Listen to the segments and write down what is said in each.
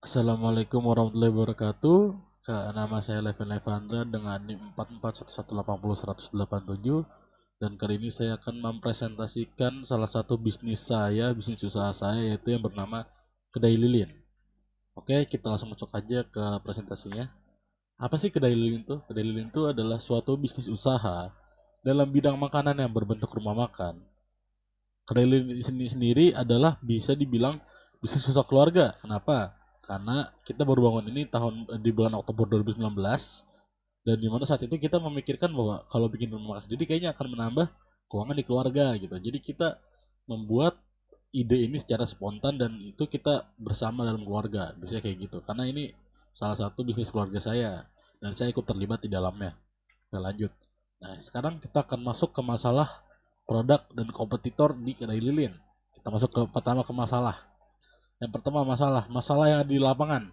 Assalamualaikum warahmatullahi wabarakatuh. Nama saya Leven Levandra dengan NIM 441180 187, dan kali ini saya akan mempresentasikan salah satu bisnis saya, bisnis usaha saya, yaitu yang bernama Kedai Lilin. Oke, kita langsung masuk aja ke presentasinya. Apa sih Kedai Lilin itu? Kedai Lilin itu adalah suatu bisnis usaha dalam bidang makanan yang berbentuk rumah makan. Kedai Lilin ini sendiri adalah bisa dibilang bisnis usaha keluarga. Kenapa? Karena kita baru bangun ini di bulan Oktober 2019, dan di mana saat itu kita memikirkan bahwa kalau bikin rumah makan sendiri kayaknya akan menambah keuangan di keluarga gitu. Jadi kita membuat ide ini secara spontan dan itu kita bersama dalam keluarga. Biasanya kayak gitu. Karena ini salah satu bisnis keluarga saya dan saya ikut terlibat di dalamnya. Oke, lanjut. Nah, sekarang kita akan masuk ke masalah produk dan kompetitor di kedai lilin. Kita masuk ke masalah. Yang pertama masalah yang di lapangan.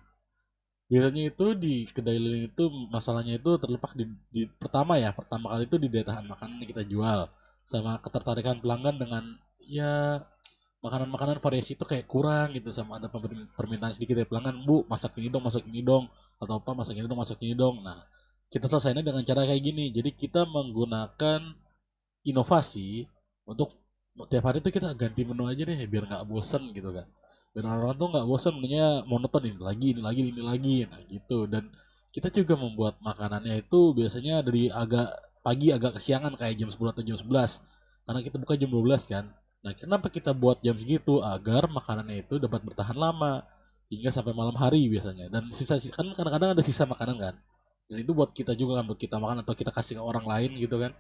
Biasanya itu di kedai lilin itu masalahnya itu terletak pertama kali itu di daya tahan makanan yang kita jual, sama ketertarikan pelanggan dengan ya makanan-makanan variasi itu kayak kurang gitu, sama ada permintaan sedikit dari pelanggan, bu masak ini dong, atau apa masak ini dong. Nah, kita selesainya dengan cara kayak gini. Jadi kita menggunakan inovasi untuk tiap hari tuh kita ganti menu aja deh biar nggak bosen gitu kan, biar orang tuh nggak bosen menunya monoton, ini lagi, nah gitu. Dan kita juga membuat makanannya itu biasanya dari agak pagi agak kesiangan kayak jam 10 atau jam 11, karena kita buka jam 12 kan. Nah, kenapa kita buat jam segitu? Agar makanannya itu dapat bertahan lama hingga sampai malam hari biasanya. Dan sisa kan kadang-kadang ada sisa makanan kan, dan itu buat kita juga kan, buat kita makan atau kita kasih ke orang lain gitu kan.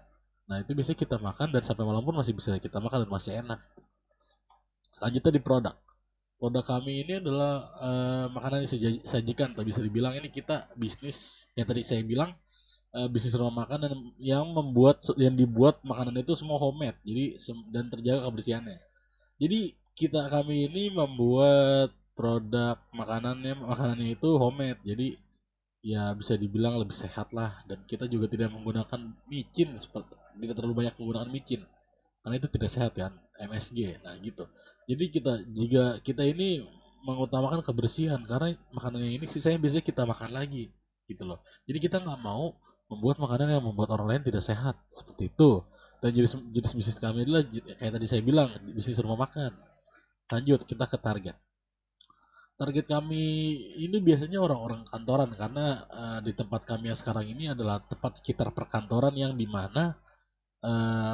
Nah, itu biasanya kita makan dan sampai malam pun masih bisa kita makan dan masih enak. Lanjutnya di produk. Produk kami ini adalah makanan yang disajikan, atau bisa dibilang ini kita bisnis yang tadi saya bilang, bisnis rumah makan yang dibuat makanan itu semua homemade. Jadi dan terjaga kebersihannya. Jadi kami ini membuat produk makanannya itu homemade. Jadi ya bisa dibilang lebih sehat lah, dan kita juga tidak menggunakan micin, tidak terlalu banyak menggunakan micin karena itu tidak sehat kan, MSG. Nah gitu. Jadi jika kita ini mengutamakan kebersihan, karena makanannya ini sisanya biasanya kita makan lagi gitu loh. Jadi kita nggak mau membuat makanan yang membuat orang lain tidak sehat seperti itu. Dan jenis jenis bisnis kami adalah kayak tadi saya bilang, bisnis rumah makan. Lanjut kita ke target. Target kami ini biasanya orang-orang kantoran, karena di tempat kami yang sekarang ini adalah tempat sekitar perkantoran yang dimana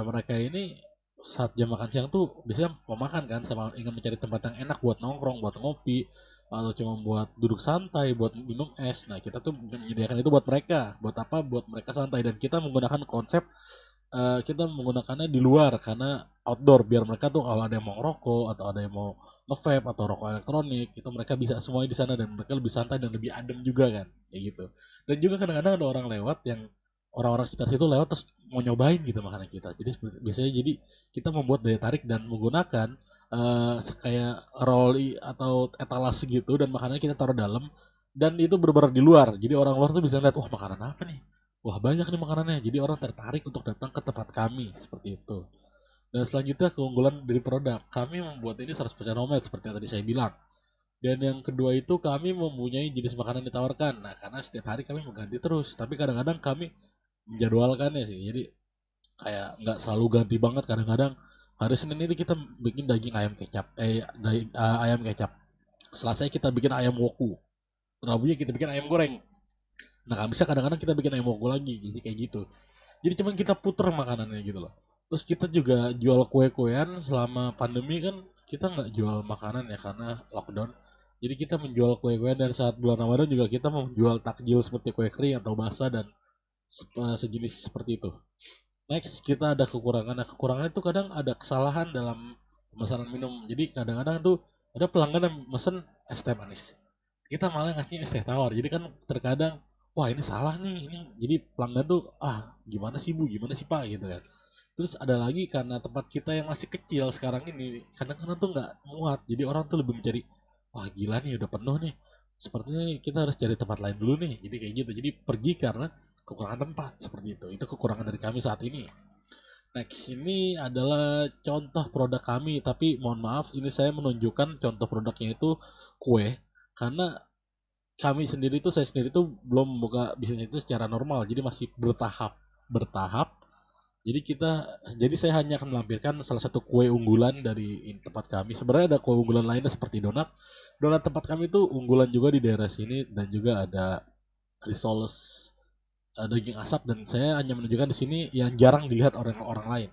mereka ini saat jam makan siang tuh biasanya mau makan kan, sama ingin mencari tempat yang enak buat nongkrong, buat ngopi, atau cuma buat duduk santai, buat minum es. Nah, kita tuh menyediakan itu buat mereka. Buat apa? Buat mereka santai, dan kita menggunakan konsep, kita menggunakannya di luar karena outdoor, biar mereka tuh kalau ada yang mau ngerokok atau ada yang mau nge-vape atau rokok elektronik itu mereka bisa semuanya di sana, dan mereka lebih santai dan lebih adem juga kan, kayak gitu. Dan juga kadang-kadang ada orang lewat yang orang-orang sekitar situ lewat terus mau nyobain gitu makanan kita. Jadi biasanya jadi kita membuat daya tarik dan menggunakan kayak roli atau etalase gitu, dan makanannya kita taruh dalam, dan itu berbar di luar. Jadi orang luar tuh bisa lihat, wah makanan apa nih? Wah banyak nih makanannya. Jadi orang tertarik untuk datang ke tempat kami seperti itu. Dan selanjutnya keunggulan dari produk. Kami membuat ini 100% homemade seperti yang tadi saya bilang. Dan yang kedua itu kami mempunyai jenis makanan yang ditawarkan. Nah, karena setiap hari kami mengganti terus. Tapi kadang-kadang kami menjadwalkannya sih. Jadi kayak nggak selalu ganti banget. Kadang-kadang hari Senin itu kita bikin daging ayam kecap. Ayam kecap. Selasa kita bikin ayam woku. Rabunya kita bikin ayam goreng. Nah, nggak bisa kadang-kadang kita bikin ayam woku lagi. Jadi kayak gitu. Jadi cuman kita puter makanannya gitu loh. Terus kita juga jual kue-kuean. Selama pandemi kan kita nggak jual makanan ya karena lockdown. Jadi kita menjual kue-kuean, dan saat bulan Ramadan juga kita menjual takjil seperti kue kering atau basah dan sejenis seperti itu. Next, kita ada kekurangan. Nah, kekurangan itu kadang ada kesalahan dalam pemesanan minum. Jadi kadang-kadang tuh ada pelanggan yang mesen es teh manis, kita malah ngasihnya es teh tawar. Jadi kan terkadang, wah ini salah nih ini. Jadi pelanggan tuh, gimana sih bu, gimana sih pak, gitu kan. Terus ada lagi karena tempat kita yang masih kecil sekarang ini, kadang-kadang tuh nggak muat. Jadi orang tuh lebih mencari, wah gila nih udah penuh nih, sepertinya kita harus cari tempat lain dulu nih. Jadi kayak gitu, jadi pergi karena kekurangan tempat seperti itu kekurangan dari kami saat ini. Next, ini adalah contoh produk kami, tapi mohon maaf, ini saya menunjukkan contoh produknya itu kue, karena kami sendiri tuh, saya sendiri tuh belum membuka bisnis itu secara normal, jadi masih bertahap. Jadi saya hanya akan melampirkan salah satu kue unggulan dari tempat kami. Sebenarnya ada kue unggulan lainnya seperti donat. Donat tempat kami tuh unggulan juga di daerah sini, dan juga ada risoles, daging asap, dan saya hanya menunjukkan di sini yang jarang dilihat orang-orang lain.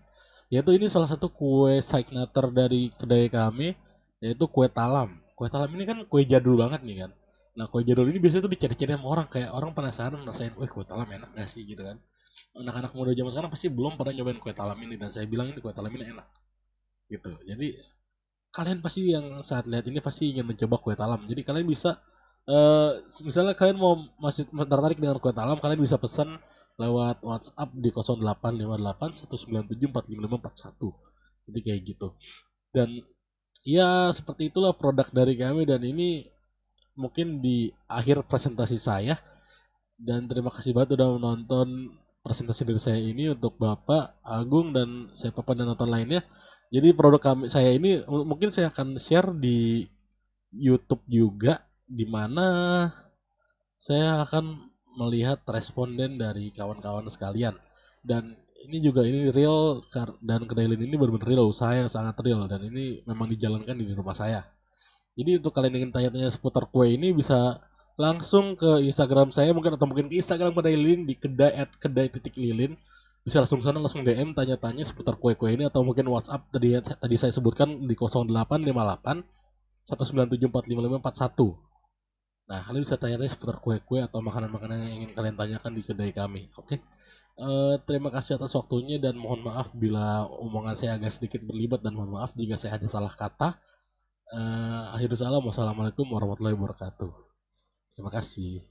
Yaitu ini salah satu kue signature dari kedai kami, yaitu kue talam. Kue talam ini kan kue jadul banget nih kan. Nah, kue jadul ini biasanya tuh dicari-cari sama orang, kayak orang penasaran ngerasain, wah kue talam enak gak sih gitu kan. Anak-anak muda zaman sekarang pasti belum pernah nyobain kue talam ini, dan saya bilang ini kue talam ini enak gitu. Jadi kalian pasti yang saat lihat ini pasti ingin mencoba kue talam. Jadi kalian bisa, misalnya kalian mau masih tertarik dengan kue talam, kalian bisa pesan lewat WhatsApp di 0858 197 45541. Jadi kayak gitu. Dan ya seperti itulah produk dari kami, dan ini mungkin di akhir presentasi saya. Dan terima kasih banget udah menonton presentasi dari saya ini untuk Bapak Agung dan siapa penonton lainnya. Jadi produk saya ini mungkin saya akan share di YouTube juga, di mana saya akan melihat responden dari kawan-kawan sekalian. Dan ini juga ini real, dan kedai Lin ini benar-benar real, usaha yang sangat real, dan ini memang dijalankan di rumah saya. Jadi untuk kalian ingin tanya-tanya seputar kue ini bisa langsung ke Instagram saya mungkin, atau mungkin ke Instagram kedai Lilin di kedai.lilin. Bisa langsung sana, langsung DM tanya-tanya seputar kue-kue ini, atau mungkin WhatsApp tadi saya sebutkan di 0858 197 45541. Nah, kalian bisa tanya-tanya seputar kue-kue atau makanan-makanan yang ingin kalian tanyakan di kedai kami. Oke. Terima kasih atas waktunya, dan mohon maaf bila omongan saya agak sedikit berlibat, dan mohon maaf jika saya ada salah kata. Akhirul salam, wassalamualaikum warahmatullahi wabarakatuh. Terima kasih.